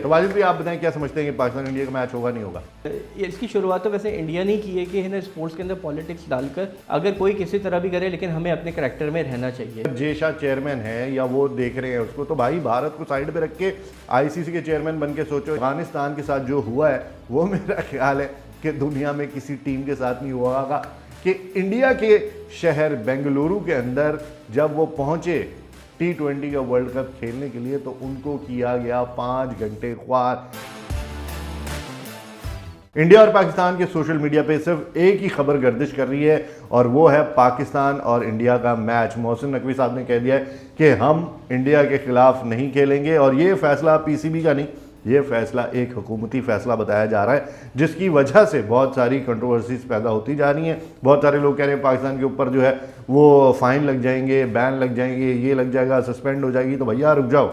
तो वाजिद भाई आप बताएं क्या समझते हैं कि पाकिस्तान इंडिया का मैच होगा नहीं होगा? इसकी शुरुआत तो वैसे इंडिया ने की है कि है ना स्पोर्ट्स के अंदर पॉलिटिक्स डालकर अगर कोई किसी तरह भी करे, लेकिन हमें अपने करैक्टर में रहना चाहिए। जे शाह चेयरमैन है या वो देख रहे हैं उसको, तो भाई भारत को साइड पे रख के आईसीसी के चेयरमैन बन के सोचो। अफगानिस्तान के साथ जो हुआ है वो मेरा ख्याल है कि दुनिया में किसी टीम के साथ नहीं हुआ होगा कि इंडिया के शहर बेंगलुरु के अंदर जब वो पहुंचे T20 का वर्ल्ड कप खेलने के लिए तो उनको किया गया 5 घंटे ख्वार। इंडिया और पाकिस्तान के सोशल मीडिया पे सिर्फ एक ही खबर गर्दिश कर रही है और वो है पाकिस्तान और इंडिया का मैच। मोहसिन नकवी साहब ने कह दिया है कि हम इंडिया के खिलाफ नहीं खेलेंगे और ये फैसला पीसीबी का नहीं, ये फैसला एक हुकूमती फैसला बताया जा रहा है, जिसकी वजह से बहुत सारी कंट्रोवर्सीज पैदा होती जा रही हैं। बहुत सारे लोग कह रहे हैं पाकिस्तान के ऊपर जो है वो फाइन लग जाएंगे, बैन लग जाएंगे, ये लग जाएगा, सस्पेंड हो जाएगी। तो भैया रुक जाओ,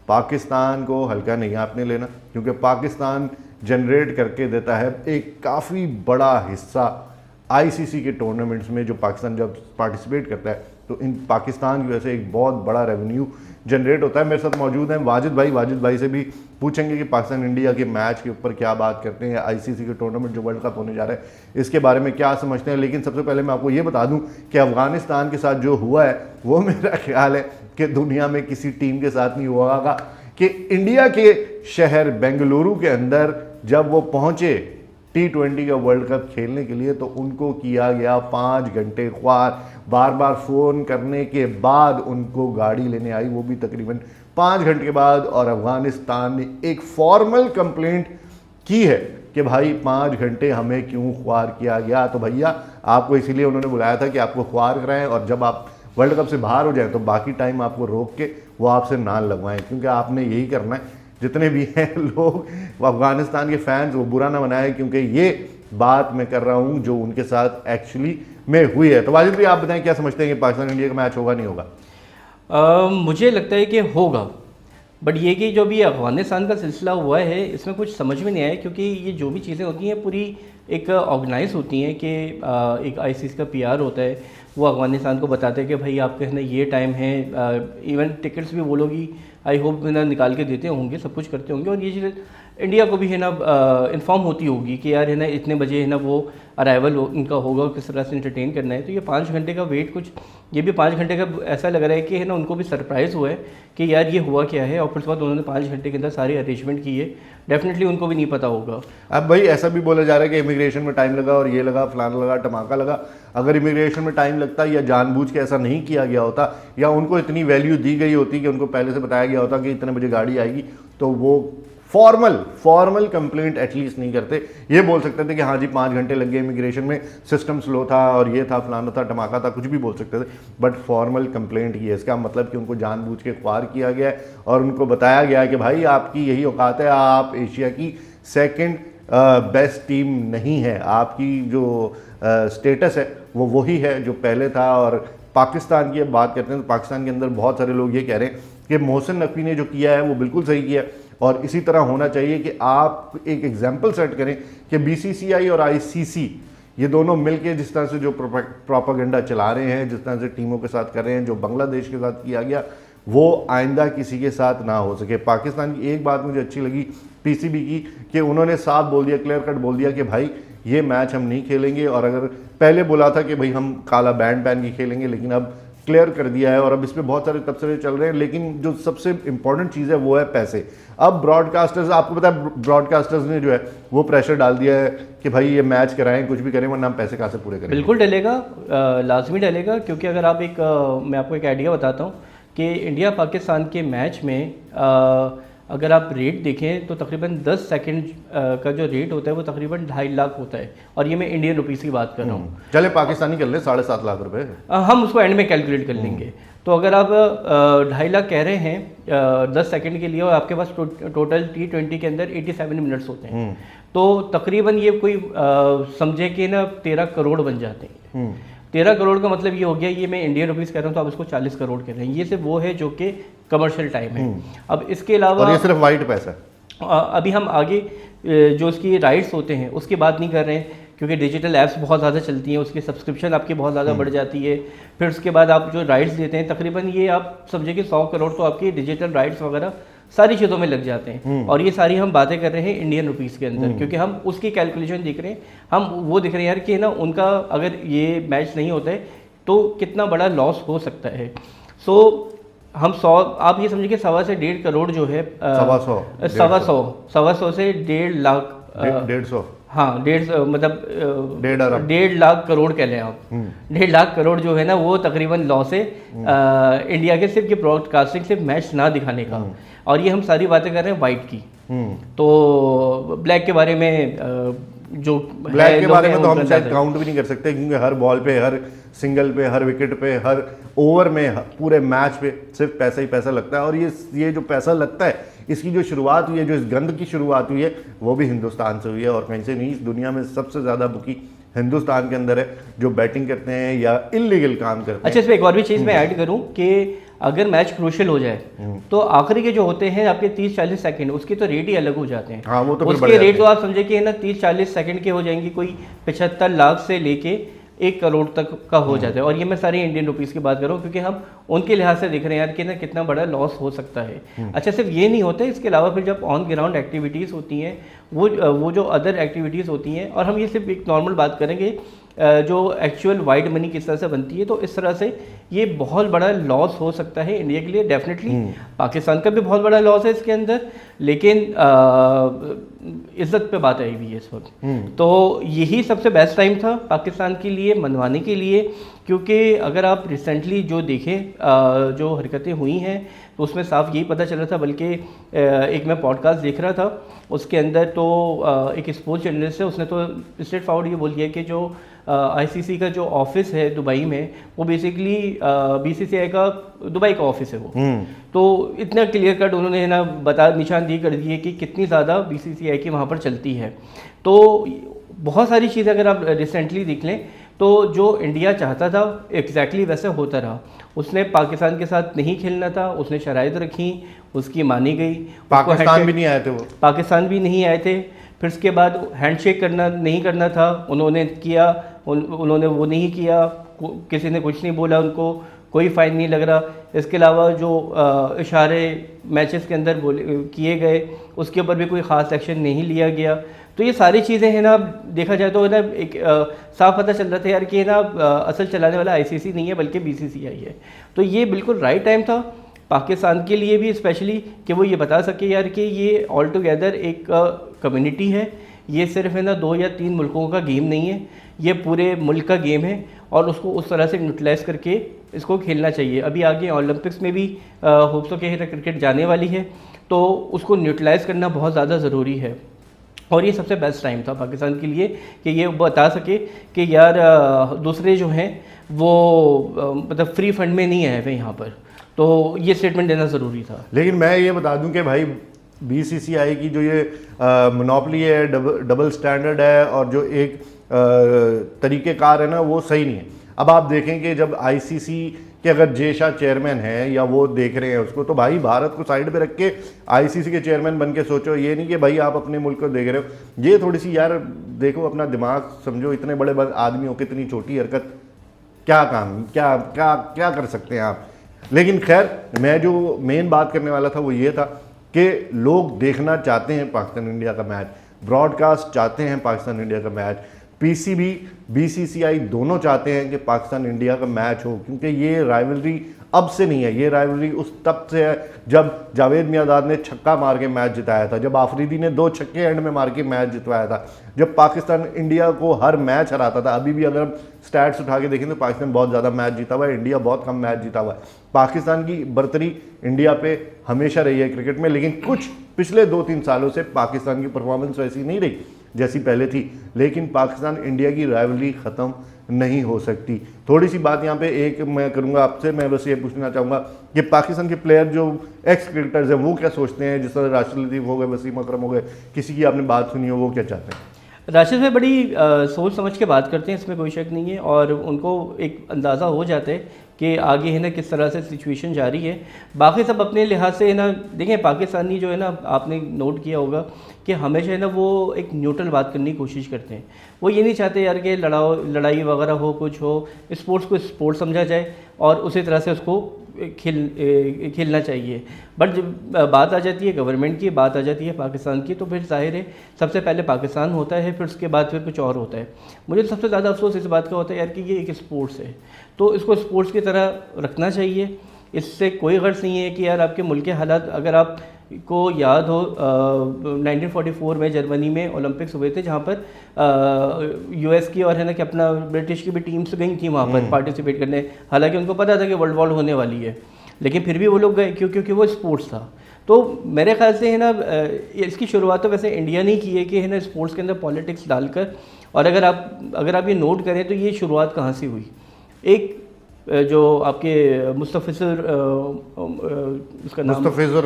पाकिस्तान को हल्का नहीं आपने लेना, क्योंकि पाकिस्तान जनरेट करके देता है एक काफ़ी बड़ा हिस्सा आईसीसी के टूर्नामेंट्स में। जो पाकिस्तान जब पार्टिसिपेट करता है तो इन पाकिस्तान की वजह से एक बहुत बड़ा रेवेन्यू जनरेट होता है। मेरे साथ मौजूद हैं वाजिद भाई से भी पूछेंगे कि पाकिस्तान इंडिया के मैच के ऊपर क्या बात करते हैं, आईसीसी के टूर्नामेंट जो वर्ल्ड कप होने जा रहा है इसके बारे में क्या समझते हैं। लेकिन सबसे पहले मैं आपको ये बता दूं कि अफगानिस्तान के साथ जो हुआ है वो मेरा ख्याल है कि दुनिया में किसी टीम के साथ नहीं हुआ होगा कि इंडिया के शहर बेंगलुरु के अंदर जब वो पहुंचे T20 का वर्ल्ड कप खेलने के लिए तो उनको किया गया 5 घंटे ख्वार। बार बार फ़ोन करने के बाद उनको गाड़ी लेने आई, वो भी तकरीबन 5 घंटे के बाद, और अफगानिस्तान ने एक फॉर्मल कंप्लेंट की है कि भाई 5 घंटे हमें क्यों ख्वार किया गया। तो भैया आपको इसीलिए उन्होंने बुलाया था कि आपको ख्वार कराएं और जब आप वर्ल्ड कप से बाहर हो जाएं तो बाकी टाइम आपको रोक के वो आपसे नाल लगवाएं, क्योंकि आपने यही करना है। जितने भी हैं लोग अफगानिस्तान के फैंस वो बुरा ना बनाए, क्योंकि ये बात मैं कर रहा हूँ जो उनके साथ एक्चुअली में हुई है। तो वाजिद भाई आप बताएं क्या समझते हैं कि पाकिस्तान इंडिया का मैच होगा नहीं होगा? मुझे लगता है कि होगा, बट ये कि जो भी अफगानिस्तान का सिलसिला हुआ है इसमें कुछ समझ में नहीं आया, क्योंकि ये जो भी चीज़ें होती हैं पूरी एक ऑर्गेनाइज होती हैं कि एक आईसीसी का पीआर होता है, वो अफगानिस्तान को बताते हैं कि भाई आपके है ना ये टाइम है, इवन टिकट्स भी वो लोग ही आई होप ना निकाल के देते होंगे, सब कुछ करते होंगे, और ये चीज़ इंडिया को भी है ना इन्फॉर्म होती होगी कि यार है ना इतने बजे है ना वो अराइवल उनका होगा, किस तरह से इंटरटेन करना है। तो ये 5 घंटे का वेट, कुछ ये भी 5 घंटे का ऐसा लग रहा है कि है ना उनको भी सरप्राइज़ हुआ है कि यार ये हुआ क्या है, और फिर बाद उन्होंने 5 घंटे के अंदर सारे अरेंजमेंट किए। डेफिनेटली उनको भी नहीं पता होगा। अब भाई ऐसा भी बोला जा रहा है कि इमिग्रेशन में टाइम लगा और ये लगा, फलाना लगा, टमाका लगा। अगर इमिग्रेशन में टाइम लगता या जानबूझ के ऐसा नहीं किया गया होता या उनको इतनी वैल्यू दी गई होती कि उनको पहले से बताया गया होता कि इतने बजे गाड़ी आएगी, तो वो फॉर्मल कंप्लेंट एटलीस्ट नहीं करते। ये बोल सकते थे कि हाँ जी 5 घंटे लग गए, इमिग्रेशन में सिस्टम स्लो था और ये था, फलाना था, टमाका था, कुछ भी बोल सकते थे, बट फॉर्मल कंप्लेंट की है। इसका मतलब कि उनको जानबूझ के ख्वार किया गया है और उनको बताया गया है कि भाई आपकी यही औकात है, आप एशिया की सेकेंड बेस्ट टीम नहीं है, आपकी जो स्टेटस है वो वही है जो पहले था। और पाकिस्तान की अब बात करते हैं तो पाकिस्तान के अंदर बहुत सारे लोग ये कह रहे हैं कि मोहसिन नकवी ने जो किया है वो बिल्कुल सही किया है और इसी तरह होना चाहिए कि आप एक एग्जाम्पल सेट करें कि बीसीसीआई और आईसीसी ये दोनों मिलके जिस तरह से जो प्रोपागेंडा चला रहे हैं, जिस तरह से टीमों के साथ कर रहे हैं, जो बांग्लादेश के साथ किया गया, वो आइंदा किसी के साथ ना हो सके। पाकिस्तान की एक बात मुझे अच्छी लगी पीसीबी की कि उन्होंने साफ बोल दिया, क्लियर कट बोल दिया कि भाई ये मैच हम नहीं खेलेंगे। और अगर पहले बोला था कि भाई हम काला बैंड पहन के खेलेंगे, लेकिन अब क्लियर कर दिया है और अब इस पर बहुत सारे तबसरे चल रहे हैं। लेकिन जो सबसे इंपॉर्टेंट चीज़ है वो है पैसे। अब ब्रॉडकास्टर्स, आपको पता है ब्रॉडकास्टर्स ने जो है वो प्रेशर डाल दिया है कि भाई ये मैच कराएं, कुछ भी करें, वरना हम पैसे कहाँ से पूरे करें। बिल्कुल डलेगा, लाजमी डलेगा, क्योंकि अगर आप मैं आपको एक आइडिया बताता हूँ कि इंडिया पाकिस्तान के मैच में अगर आप रेट देखें तो तकरीबन 10 सेकंड का जो रेट होता है वो तकरीबन 2.5 लाख होता है, और ये मैं इंडियन रुपीस की बात कर रहा हूँ। चले पाकिस्तानी कर ले 7.5 लाख रुपए, हम उसको एंड में कैलकुलेट कर लेंगे। तो अगर आप 2.5 लाख कह रहे हैं 10 सेकंड के लिए, और आपके पास टोटल T20 के अंदर 87 मिनट्स होते हैं, तो तकरीबन ये कोई समझे कि ना 13 करोड़ बन जाते हैं। 13 करोड़ का मतलब ये हो गया, ये मैं इंडियन रुपीस कह रहा हूँ तो आप इसको 40 करोड़ कह रहे हैं। ये सिर्फ वो है जो कि कमर्शियल टाइम है। अब इसके अलावा, और ये सिर्फ वाइट पैसा है। अभी हम आगे जो उसकी राइट्स होते हैं उसकी बात नहीं कर रहे हैं, क्योंकि डिजिटल ऐप्स बहुत ज़्यादा चलती हैं, उसकी सब्सक्रिप्शन आपकी बहुत ज़्यादा बढ़ जाती है। फिर उसके बाद आप जो राइट्स देते हैं, तकरीबन ये आप समझे कि 100 करोड़ तो आपकी डिजिटल राइट्स वगैरह सारी चीज़ों में लग जाते हैं। और ये सारी हम बातें कर रहे हैं इंडियन रुपीस के अंदर, क्योंकि हम उसकी कैलकुलेशन देख रहे हैं, हम वो देख रहे हैं यार कि ना उनका अगर ये मैच नहीं होता है तो कितना बड़ा लॉस हो सकता है। सो हम 100, आप ये समझिए कि 1.25 से 1.5 करोड़ जो है 1.25 से 1.5 लाख 150, हाँ 1.5 मतलब 1.5 लाख करोड़ कह लें आप। 1.5 लाख करोड़ जो है ना वो तकरीबन लॉस है इंडिया के सिर्फ ये ब्रॉडकास्टिंग सिर्फ मैच ना दिखाने का। और ये हम सारी बातें कर रहे हैं वाइट की। तो ब्लैक के बारे में जो ब्लैक के बारे में तो हम शायद काउंट भी नहीं कर सकते, क्योंकि हर बॉल पे, हर सिंगल पे, हर विकेट पे, हर ओवर में, पूरे मैच पे सिर्फ पैसा ही पैसा लगता है। और ये जो पैसा लगता है, इसकी जो शुरुआत हुई है, जो इस गंद की शुरुआत हुई है, वो भी हिंदुस्तान से हुई है और कहीं से नहीं। इस दुनिया में सबसे ज़्यादा बुकी हिंदुस्तान के अंदर है, जो बैटिंग करते हैं या इलीगल काम करते हैं। अच्छा, इसमें एक और भी चीज़ मैं ऐड करूं कि अगर मैच क्रूशियल हो जाए तो आखिरी के जो होते हैं आपके 30-40 सेकंड, उसके तो रेट ही अलग हो जाते हैं। हाँ, वो तो उसके रेट तो आप समझे कि है ना 30-40 सेकंड के हो जाएंगे, कोई 75 लाख से लेके 1 करोड़ तक का हो जाता है। और ये मैं सारी इंडियन रुपीस की बात कर रहा हूँ, क्योंकि हम उनके लिहाज से देख रहे हैं यार कि ना कितना बड़ा लॉस हो सकता है। अच्छा, सिर्फ ये नहीं होता है, इसके अलावा फिर जब ऑन ग्राउंड एक्टिविटीज़ होती हैं, वो जो अदर एक्टिविटीज़ होती हैं, और हम ये सिर्फ एक नॉर्मल बात करेंगे जो एक्चुअल वाइड मनी किस तरह से बनती है, तो इस तरह से ये बहुत बड़ा लॉस हो सकता है इंडिया के लिए। डेफिनेटली पाकिस्तान का भी बहुत बड़ा लॉस है इसके अंदर, लेकिन इज्जत पे बात आई हुई है इस वक्त। तो यही सबसे बेस्ट टाइम था पाकिस्तान के लिए मनवाने के लिए, क्योंकि अगर आप रिसेंटली जो देखें जो हरकतें हुई हैं तो उसमें साफ यही पता चल रहा था। बल्कि एक मैं पॉडकास्ट देख रहा था, उसके अंदर तो एक स्पोर्ट्स जर्नलिस्ट है, उसने तो स्ट्रेट फॉरवर्ड ये बोल दिया कि जो आईसीसी का जो ऑफिस है दुबई में, वो बेसिकली बीसीसीआई का दुबई का ऑफिस है वो। तो इतना क्लियर कट उन्होंने ना निशानदेही कर दी है कि कितनी ज़्यादा बीसीसीआई की वहाँ पर चलती है। तो बहुत सारी चीज़ें अगर आप रिसेंटली देख लें तो जो इंडिया चाहता था एग्जैक्टली वैसे होता रहा। उसने पाकिस्तान के साथ नहीं खेलना था, उसने शराइत रखी, उसकी मानी गई। पाकिस्तान भी नहीं आए थे, वो पाकिस्तान भी नहीं आए थे। फिर उसके बाद हैंडशेक नहीं करना था, उन्होंने किया, उन्होंने वो नहीं किया, किसी ने कुछ नहीं बोला, उनको कोई फ़ाइन नहीं लग रहा। इसके अलावा जो इशारे मैचेस के अंदर किए गए, उसके ऊपर भी कोई ख़ास एक्शन नहीं लिया गया। तो ये सारी चीज़ें हैं ना, देखा जाए तो है ना एक साफ पता चल रहा था यार कि है ना असल चलाने वाला आईसीसी नहीं है बल्कि बीसीसीआई है। तो ये बिल्कुल राइट टाइम था पाकिस्तान के लिए भी स्पेशली कि वो ये बता सके यार कि ये ऑल टुगेदर एक कम्युनिटी है, ये सिर्फ है ना 2 या 3 मुल्कों का गेम नहीं है, ये पूरे मुल्क का गेम है और उसको उस तरह से न्यूट्रलाइज करके इसको खेलना चाहिए। अभी आगे ओलंपिक्स में भी होप्सो के क्रिकेट जाने वाली है, तो उसको न्यूट्रलाइज करना बहुत ज़्यादा ज़रूरी है। और ये सबसे बेस्ट टाइम था पाकिस्तान के लिए कि ये बता सके कि यार दूसरे जो हैं वो मतलब फ्री फंड में नहीं आए हुए यहाँ पर, तो ये स्टेटमेंट देना ज़रूरी था। लेकिन मैं ये बता दूं कि भाई बीसीसीआई की जो ये मोनोपोली है, डबल स्टैंडर्ड है और जो एक तरीक़ेकार है ना, वो सही नहीं है। अब आप देखें कि जब आईसीसी के अगर जे शाह चेयरमैन है या वो देख रहे हैं उसको, तो भाई भारत को साइड पे रख के आईसीसी के चेयरमैन बन के सोचो। ये नहीं कि भाई आप अपने मुल्क को देख रहे हो। ये थोड़ी सी यार देखो, अपना दिमाग समझो। इतने बड़े आदमी हो के इतनी छोटी हरकत, क्या काम, क्या क्या क्या कर सकते हैं आप। लेकिन खैर, मैं जो मेन बात करने वाला था वो ये था कि लोग देखना चाहते हैं पाकिस्तान इंडिया का मैच, ब्रॉडकास्ट चाहते हैं पाकिस्तान इंडिया का मैच, पीसीबी बीसीसीआई दोनों चाहते हैं कि पाकिस्तान इंडिया का मैच हो, क्योंकि ये राइवलरी अब से नहीं है। ये राइवलरी उस तब से है जब जावेद मियांदाद ने छक्का मार के मैच जिताया था, जब आफरीदी ने 2 छक्के एंड में मार के मैच जितवाया था, जब पाकिस्तान इंडिया को हर मैच हराता था। अभी भी अगर हम स्टैट्स उठा के देखें तो पाकिस्तान बहुत ज़्यादा मैच जीता हुआ है, इंडिया बहुत कम मैच जीता हुआ है। पाकिस्तान की बर्तरी इंडिया पे हमेशा रही है क्रिकेट में, लेकिन कुछ पिछले 2-3 सालों से पाकिस्तान की परफॉर्मेंस वैसी नहीं रही जैसी पहले थी। लेकिन पाकिस्तान इंडिया की राइवलरी ख़त्म नहीं हो सकती। थोड़ी सी बात यहाँ पे एक मैं करूँगा आपसे, मैं बस ये पूछना चाहूँगा कि पाकिस्तान के प्लेयर जो एक्स क्रिकेटर्स हैं वो क्या सोचते हैं, जिस तरह राशिद लतीफ़ हो गए, वसीम अकरम हो गए, किसी की आपने बात सुनी हो, वो क्या चाहते हैं? राशिद भाई बड़ी सोच समझ के बात करते हैं, इसमें कोई शक नहीं है, और उनको एक अंदाज़ा हो जाता है कि आगे है ना किस तरह से सिचुएशन जा रही है। बाकी सब अपने लिहाज से है ना, देखें पाकिस्तानी जो है ना, आपने नोट किया होगा कि हमेशा है ना वो एक न्यूट्रल बात करने की कोशिश करते हैं। वो ये नहीं चाहते यार कि लड़ाई वगैरह हो, कुछ हो, स्पोर्ट्स को स्पोर्ट्स समझा जाए और उसी तरह से उसको खेलना चाहिए। बट जब बात आ जाती है गवर्नमेंट की, बात आ जाती है पाकिस्तान की, तो फिर जाहिर है सबसे पहले पाकिस्तान होता है, फिर उसके बाद फिर कुछ और होता है। मुझे सबसे ज़्यादा अफसोस इस बात का होता है यार कि ये एक स्पोर्ट्स है, तो इसको स्पोर्ट्स की तरह रखना चाहिए। इससे कोई गर्ज नहीं है कि यार आपके मुल्क के हालात, अगर आप को याद हो 1944 में जर्मनी में ओलंपिक्स हुए थे, जहाँ पर यूएस की और है ना कि अपना ब्रिटिश की भी टीम्स गई थी वहाँ पर पार्टिसिपेट करने। हालांकि उनको पता था कि वर्ल्ड वॉर होने वाली है, लेकिन फिर भी वो लोग गए क्योंकि वो स्पोर्ट्स था। तो मेरे ख्याल से है ना इसकी शुरुआत तो वैसे इंडिया ने की है कि है ना स्पोर्ट्स के अंदर पॉलिटिक्स डालकर। और अगर आप ये नोट करें तो ये शुरुआत कहाँ से हुई, एक जो आपके उसका नाम मुस्तफ़िज़ुर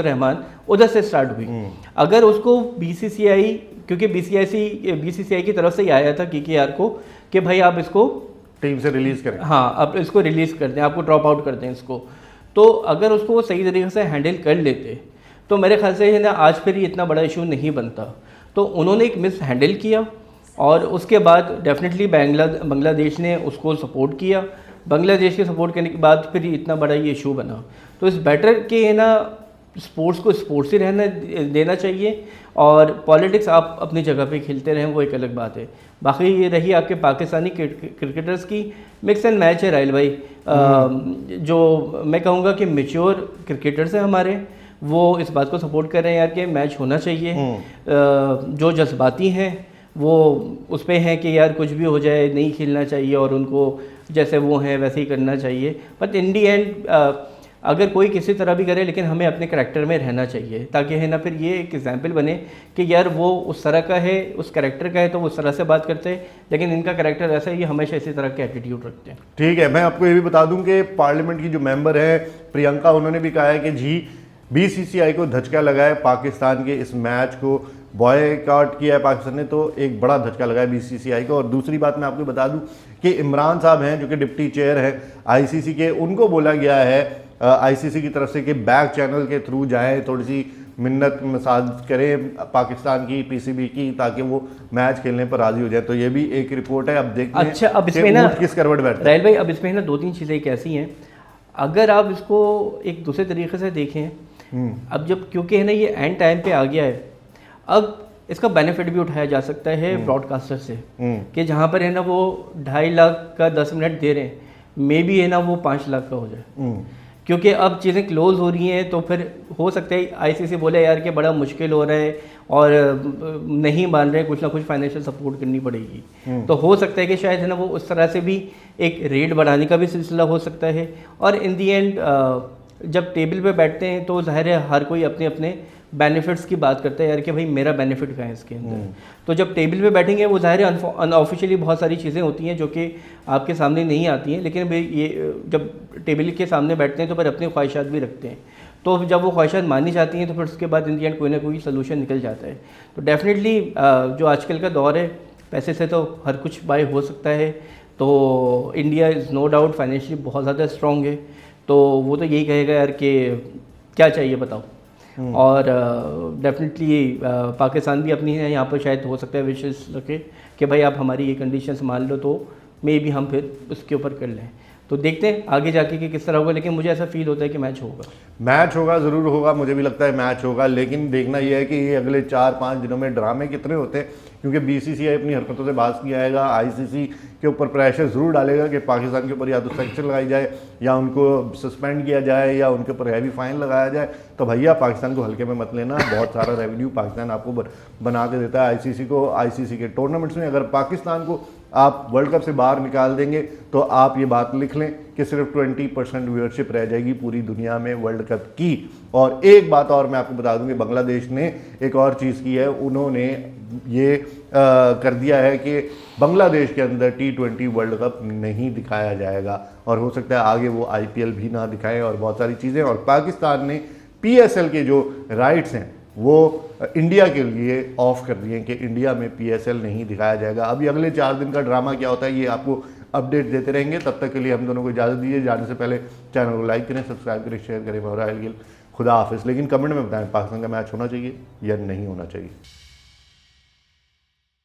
रहमान उधर से स्टार्ट हुई। अगर उसको बीसीसीआई, क्योंकि बीसीसीआई की तरफ से ही आया था KKR को कि भाई आप इसको टीम से रिलीज़ करें, हाँ आप इसको रिलीज़ कर दें, आपको ड्रॉप आउट कर दें इसको, तो अगर उसको वो सही तरीके से हैंडल कर लेते तो मेरे ख्याल से है ना आज फिर ये इतना बड़ा इशू नहीं बनता। तो उन्होंने एक मिस हैंडल किया और उसके बाद डेफिनेटली बांग्लादेश ने उसको सपोर्ट किया। बांग्लादेश के सपोर्ट करने के बाद फिर इतना बड़ा ये इशू बना। तो इस बेटर के है ना स्पोर्ट्स को स्पोर्ट्स ही रहना देना चाहिए, और पॉलिटिक्स आप अपनी जगह पे खेलते रहें, वो एक अलग बात है। बाकी ये रही आपके पाकिस्तानी क्रिकेटर्स की, मिक्स एंड मैच है राइल भाई। जो मैं कहूँगा कि मैच्योर क्रिकेटर्स हैं हमारे, वो इस बात को सपोर्ट कर रहे हैं यार कि मैच होना चाहिए। जो जज्बाती हैं वो उस पर हैं कि यार कुछ भी हो जाए नहीं खेलना चाहिए और उनको जैसे वो हैं वैसे ही करना चाहिए। बट इन दी एंड अगर कोई किसी तरह भी करे, लेकिन हमें अपने करैक्टर में रहना चाहिए, ताकि है ना फिर ये एक एग्जाम्पल बने कि यार वो उस तरह का है, उस करैक्टर का है, तो वो उस तरह से बात करते हैं, लेकिन इनका करैक्टर ऐसा है, ये हमेशा इसी तरह के एटीट्यूड रखते हैं। ठीक है, मैं आपको ये भी बता दूं कि पार्लियामेंट की जो मेंबर है प्रियंका, उन्होंने भी कहा है कि जी BCCI को धचका लगा है पाकिस्तान के इस मैच को बॉयकॉट किया है पाकिस्तान ने, तो एक बड़ा धचका लगा है BCCI को। और दूसरी बात मैं आपको बता दूं कि इमरान साहब हैं जो कि डिप्टी चेयर हैं ICC के, उनको बोला गया है ICC की तरफ से कि बैक चैनल के थ्रू जाएं, थोड़ी सी मिन्नत मसाज करें पाकिस्तान की PCB की, ताकि वो मैच खेलने पर राजी हो जाए। तो ये भी एक रिपोर्ट है। अब देखते हैं अच्छा, अब इसमें ना किस करवट बैठता है। राहिल भाई, अब इसमें ना 2-3 चीज़ें एक ऐसी हैं, अगर आप इसको एक दूसरे तरीके से देखें, अब जब क्योंकि है ना ये एंड टाइम पे आ गया है, अब इसका बेनिफिट भी उठाया जा सकता है ब्रॉडकास्टर से, कि जहाँ पर है ना वो 2.5 लाख का 10 मिनट दे रहे हैं, मे बी है ना वो 5 लाख का हो जाए, क्योंकि अब चीज़ें क्लोज हो रही हैं। तो फिर हो सकता है ICC बोले यार कि बड़ा मुश्किल हो रहा है और नहीं मान रहे, कुछ ना कुछ फाइनेंशियल सपोर्ट करनी पड़ेगी। तो हो सकता है कि शायद है ना वो उस तरह से भी एक रेट बढ़ाने का भी सिलसिला हो सकता है। और इन दी एंड जब टेबल पे बैठते हैं तो जाहिर है हर कोई अपने अपने बेनिफिट्स की बात करता है यार कि भाई मेरा बेनिफिट क्या है इसके अंदर। तो जब टेबल पे बैठेंगे वो जाहिर है अनऑफिशियली बहुत सारी चीज़ें होती हैं जो कि आपके सामने नहीं आती हैं, लेकिन भाई ये जब टेबल के सामने बैठते हैं तो फिर अपनी ख्वाहिशात भी रखते हैं। तो जब वो ख्वाहिशात मानी जाती हैं तो फिर उसके बाद इन दी एंड कोई ना कोई सलूशन निकल जाता है। तो डेफिनेटली जो आजकल का दौर है, पैसे से तो हर कुछ बाय हो सकता है। तो India is no doubt financially बहुत ज़्यादा स्ट्रॉन्ग है, तो वो तो यही कहेगा यार कि क्या चाहिए बताओ। और डेफिनेटली पाकिस्तान भी अपनी है यहाँ पर शायद हो सकता है विशेष रखे कि भाई आप हमारी ये कंडीशंस मान लो, तो मे भी हम फिर उसके ऊपर कर लें। तो देखते हैं आगे जाके कि किस तरह होगा, लेकिन मुझे ऐसा फील होता है कि मैच होगा, ज़रूर होगा। मुझे भी लगता है मैच होगा, लेकिन देखना यह है कि ये अगले 4-5 दिनों में ड्रामे कितने होते हैं, क्योंकि BCCI अपनी हरकतों से बाज किया आएगा। ICC के ऊपर प्रेशर ज़रूर डालेगा कि पाकिस्तान के ऊपर या तो सैंक्शन लगाई जाए या उनको सस्पेंड किया जाए या उनके ऊपर हैवी फाइन लगाया जाए। तो भैया पाकिस्तान को हल्के में मत लेना, बहुत सारा रेवेन्यू पाकिस्तान आपको बना के देता है ICC को। ICC के टूर्नामेंट्स में अगर पाकिस्तान को आप वर्ल्ड कप से बाहर निकाल देंगे तो आप ये बात लिख लें कि सिर्फ 20% व्यूअरशिप रह जाएगी पूरी दुनिया में वर्ल्ड कप की। और एक बात और मैं आपको बता दूं कि बांग्लादेश ने एक और चीज़ की है, उन्होंने ये कर दिया है कि बांग्लादेश के अंदर T20 वर्ल्ड कप नहीं दिखाया जाएगा, और हो सकता है आगे वो IPL भी ना दिखाएं और बहुत सारी चीज़ें। और पाकिस्तान ने PSL के जो राइट्स हैं वो इंडिया के लिए ऑफ कर दिए कि इंडिया में PSL नहीं दिखाया जाएगा। अभी अगले 4 दिन का ड्रामा क्या होता है ये आपको अपडेट देते रहेंगे। तब तक के लिए हम दोनों को इजाज़त दीजिए। जाने से पहले चैनल को लाइक करें, सब्सक्राइब करें, शेयर करें। मैं राहिल गिल, खुदा हाफिज़। लेकिन कमेंट में बताएं पाकिस्तान का मैच होना चाहिए या नहीं होना चाहिए।